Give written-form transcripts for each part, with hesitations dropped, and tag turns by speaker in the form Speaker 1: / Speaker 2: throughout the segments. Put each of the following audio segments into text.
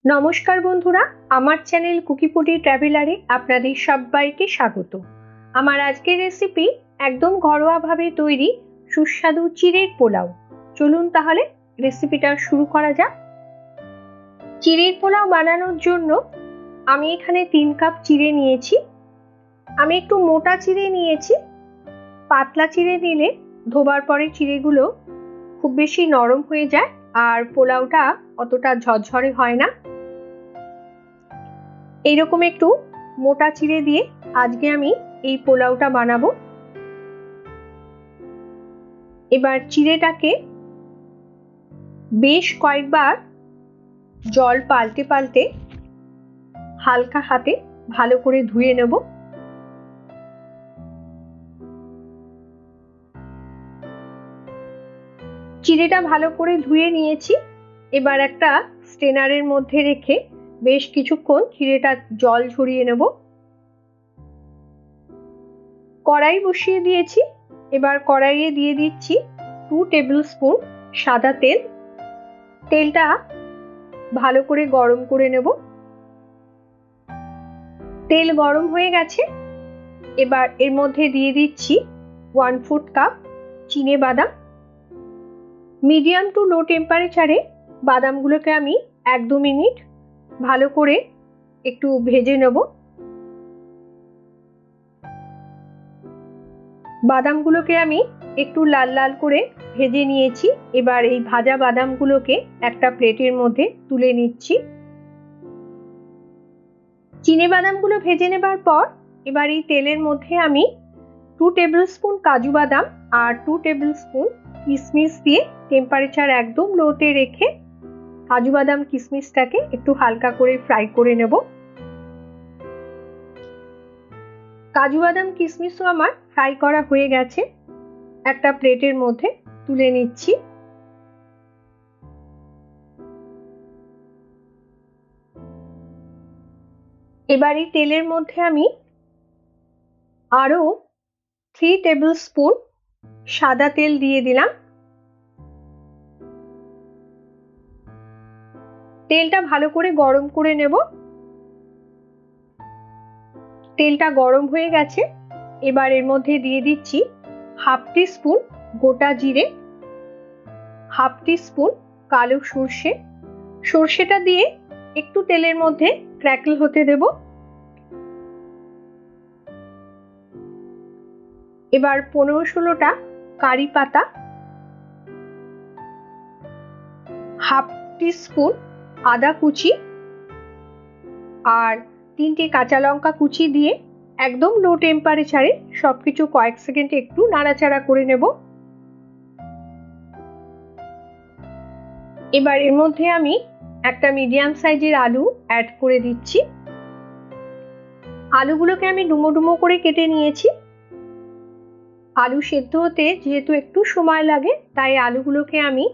Speaker 1: নমস্কার বন্ধুরা, আমার চ্যানেল কুকিপুটি ট্রাভেলারে আপনাদের সবাইকে স্বাগত। আমার আজকের রেসিপি একদম ঘরোয়াভাবে তৈরি সুস্বাদু চিড়ের পোলাও। চলুন তাহলে রেসিপিটা শুরু করা যাক। চিড়ের পোলাও বানানোর জন্য আমি এখানে 3 কাপ চিড়ে নিয়েছি। আমি একটু মোটা চিড়ে নিয়েছি। পাতলা চিড়ে নিলে ধোবার পরে চিড়েগুলো খুব বেশি নরম হয়ে যায় আর পোলাওটা অতটা ঝরঝরে হয় না। এইরকম একটু মোটা চিড়ে দিয়ে আজকে আমি এই পোলাওটা বানাবো। এবার চিড়েটাকে বেশ কয়েকবার জল পাল্টে পাল্টে হালকা হাতে ভালো করে ধুয়ে নেব। চিড়েটা ভালো করে ধুয়ে নিয়েছি। এবার একটা স্ট্রেনারের মধ্যে রেখে বেশ কিছুক্ষণ চিড়েটা জল ঝরিয়ে নেব। কড়াই বসিয়ে দিয়েছি। এবার কড়াইয়ে দিয়ে দিচ্ছি 2 টেবিল স্পুন সাদা তেল। তেলটা ভালো করে গরম করে নেব। তেল গরম হয়ে গেছে। এবার এর মধ্যে দিয়ে দিচ্ছি 1/4 কাপ চিনে বাদাম। মিডিয়াম টু লো টেম্পারেচারে বাদামগুলোকে আমি 1-2 মিনিট ভালো করে একটু ভেজে নেব। বাদামগুলোকে আমি একটু লাল লাল করে ভেজে নিয়েছি। এবার এই ভাজা বাদামগুলোকে একটা প্লেটের মধ্যে তুলে নিচ্ছি। চিনে বাদামগুলো ভেজে নেবার পর এবার এই তেলের মধ্যে আমি 2 টেবিল স্পুন কাজু বাদাম আর 2 টেবিল স্পুন কিশমিশ দিয়ে টেম্পারেচার একদম লোতে রেখে কাজু বাদাম কিশমিশটাকে একটু হালকা করে ফ্রাই করে নেব। কাজু বাদাম কিশমিশও আমার ফ্রাই করা হয়ে গেছে। একটা প্লেটের মধ্যে তুলে নিচ্ছি। এবার এই তেলের মধ্যে আমি আরো 3 টেবিল স্পুন সাদা তেল দিয়ে দিলাম। তেলটা ভালো করে গরম করে নেব। তেলটা গরম হয়ে গেছে। এবার এর মধ্যে দিয়ে দিচ্ছি 1/2 টিস্পুন গোটা জিরে, 1/2 টিস্পুন কালো সর্ষে। সর্ষেটা দিয়ে একটু তেলের মধ্যে ক্র্যাকল হতে দেব। এবার 15-16টা কারি পাতা, 1/2 টিস্পুন আদা কুচি আর 3টে কাঁচা লঙ্কা কুচি দিয়ে একদম লো টেম্পারেচারে সবকিছু কয়েক সেকেন্ড একটু নাড়াচাড়া করে নেব। এবার এর মধ্যে আমি একটা মিডিয়াম সাইজের আলু অ্যাড করে দিচ্ছি। আলুগুলোকে আমি ডুমো ডুমো করে কেটে নিয়েছি। আলু সেদ্ধ হতে যেহেতু একটু সময় লাগে তাই আলুগুলোকে আমি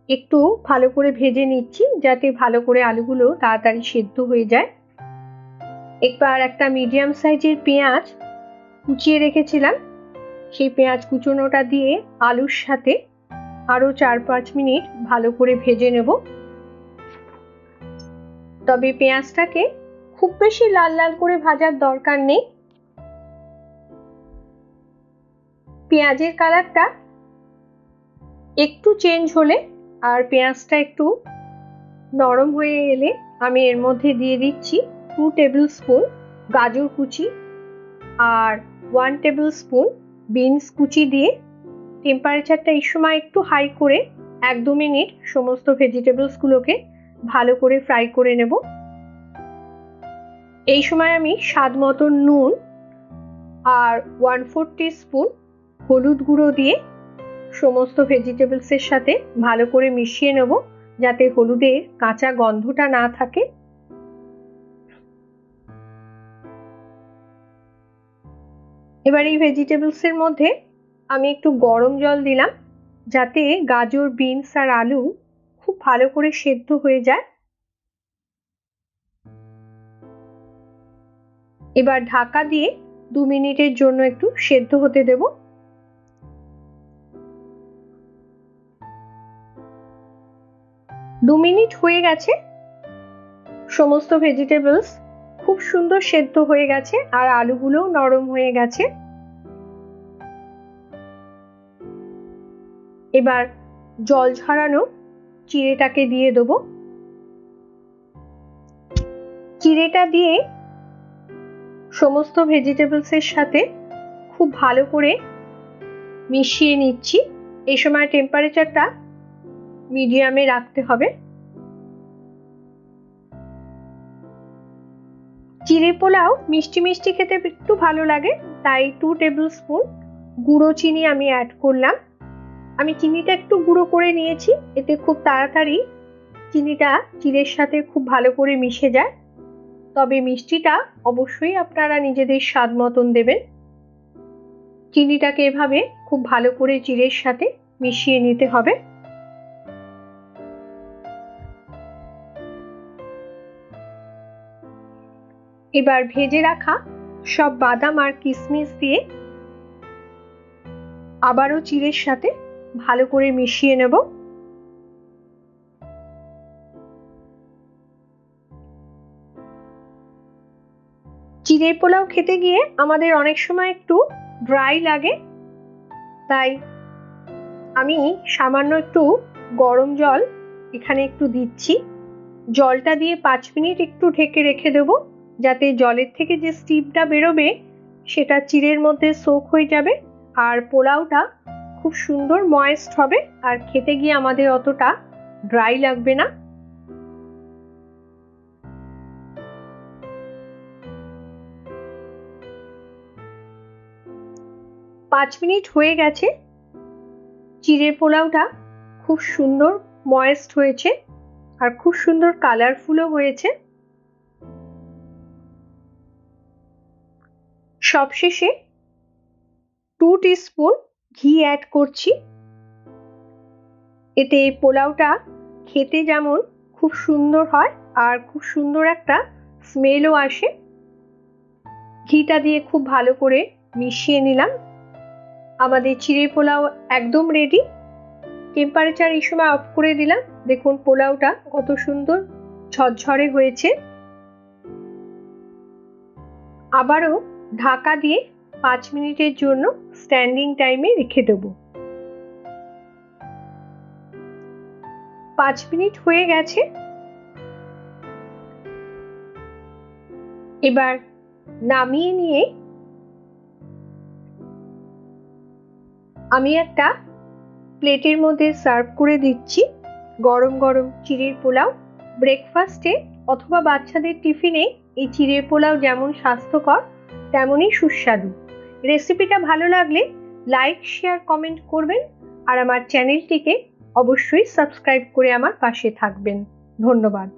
Speaker 1: একটু ভালো করে ভেজে নিচ্ছি যাতে ভালো করে আলুগুলো তাড়াতাড়ি সেদ্ধ হয়ে যায়। এবার একটা মিডিয়াম সাইজের পেঁয়াজ কুচিয়ে রেখেছিলাম, সেই পেঁয়াজ কুচোনোটা দিয়ে আলুর সাথে আরো 4-5 মিনিট ভালো করে ভেজে নেব। তবে পেঁয়াজটাকে খুব বেশি লাল লাল করে ভাজার দরকার নেই। পেঁয়াজের কালারটা একটু চেঞ্জ হলে আর পেঁয়াজটা একটু নরম হয়ে এলে আমি এর মধ্যে দিয়ে দিচ্ছি 2 টেবিল স্পুন গাজর কুচি আর 1 টেবিল স্পুন বিনস কুচি দিয়ে টেম্পারেচারটা এই সময় একটু হাই করে 1-2 মিনিট সমস্ত ভেজিটেবলসগুলোকে ভালো করে ফ্রাই করে নেব। এই সময় আমি স্বাদ মতো নুন আর 1/4 টিস্পুন হলুদ গুঁড়ো দিয়ে সমস্ত ভেজিটেবলসের সাথে ভালো করে মিশিয়ে নেব যাতে হলুদের কাঁচা গন্ধটা না থাকে। এবার এই ভেজিটেবলসের মধ্যে আমি একটু গরম জল দিলাম যাতে গাজর, বিনস আর আলু খুব ভালো করে সেদ্ধ হয়ে যায়। এবার ঢাকা দিয়ে 2 মিনিটের জন্য একটু সেদ্ধ হতে দেব। 2 মিনিট হয়ে গেছে। সমস্ত ভেজিটেবলস খুব সুন্দর সেদ্ধ হয়ে গেছে আর আলুগুলোও নরম হয়ে গেছে। এবার জল ঝরানো চিড়েটাকে দিয়ে দেবো। চিড়েটা দিয়ে সমস্ত ভেজিটেবলসের সাথে খুব ভালো করে মিশিয়ে নিচ্ছি। এই সময় টেম্পারেচারটা মিডিয়ামে রাখতে হবে। চিড়ে পোলাও মিষ্টি মিষ্টি খেতে একটু ভালো লাগে, তাই 2 টেবিল স্পুন গুঁড়ো চিনি আমি অ্যাড করলাম। আমি চিনিটা একটু গুঁড়ো করে নিয়েছি, এতে খুব তাড়াতাড়ি চিনিটা চিড়ের সাথে খুব ভালো করে মিশে যায়। তবে মিষ্টিটা অবশ্যই আপনারা নিজেদের স্বাদ মতন দেবেন। চিনিটাকে এভাবে খুব ভালো করে চিড়ের সাথে মিশিয়ে নিতে হবে। এবার ভেজে রাখা সব বাদাম আর কিশমিশ দিয়ে আবারও চিড়ের সাথে ভালো করে মিশিয়ে নেব। চিড়ের পোলাও খেতে গিয়ে আমাদের অনেক সময় একটু ড্রাই লাগে, তাই আমি সামান্য একটু গরম জল এখানে একটু দিচ্ছি। জলটা দিয়ে 5 মিনিট একটু ঢেকে রেখে দেব, যাতে জলের থেকে যে স্টিমটা বেরোবে সেটা চিড়ের মধ্যে সোক হয়ে যাবে আর পোলাওটা খুব সুন্দর ময়েস্ট হবে আর খেতে গিয়ে আমাদের অতটা ড্রাই লাগবে না। পাঁচ মিনিট হয়ে গেছে। চিড়ের পোলাওটা খুব সুন্দর ময়েস্ট হয়েছে আর খুব সুন্দর কালারফুলও হয়েছে। সবশেষে 2 টিস্পুন ঘি অ্যাড করছি। এতে পোলাওটা খেতে যেমন খুব সুন্দর হয় আর খুব সুন্দর একটা স্মেলও আসে। ঘিটা দিয়ে খুব ভালো করে মিশিয়ে নিলাম। আমাদের চিড়ে পোলাও একদম রেডি। টেম্পারেচার এই সময় অফ করে দিলাম। দেখুন পোলাওটা কত সুন্দর ঝরঝরে হয়েছে। আবারও ঢাকা দিয়ে 5 মিনিটের জন্য স্ট্যান্ডিং টাইমে রেখে দেব। 5 মিনিট হয়ে গেছে। এবার নামিয়ে নিয়ে আমি একটা প্লেটের মধ্যে সার্ভ করে দিচ্ছি গরম গরম চিড়ের পোলাও। ব্রেকফাস্টে অথবা বাচ্চাদের টিফিনে এই চিড়ের পোলাও যেমন স্বাস্থ্যকর তেমনই সুস্বাদু। রেসিপিটা ভালো লাগলে লাইক, শেয়ার, কমেন্ট করবেন আর আমার চ্যানেলটিকে অবশ্যই সাবস্ক্রাইব করে আমার পাশে থাকবেন। ধন্যবাদ।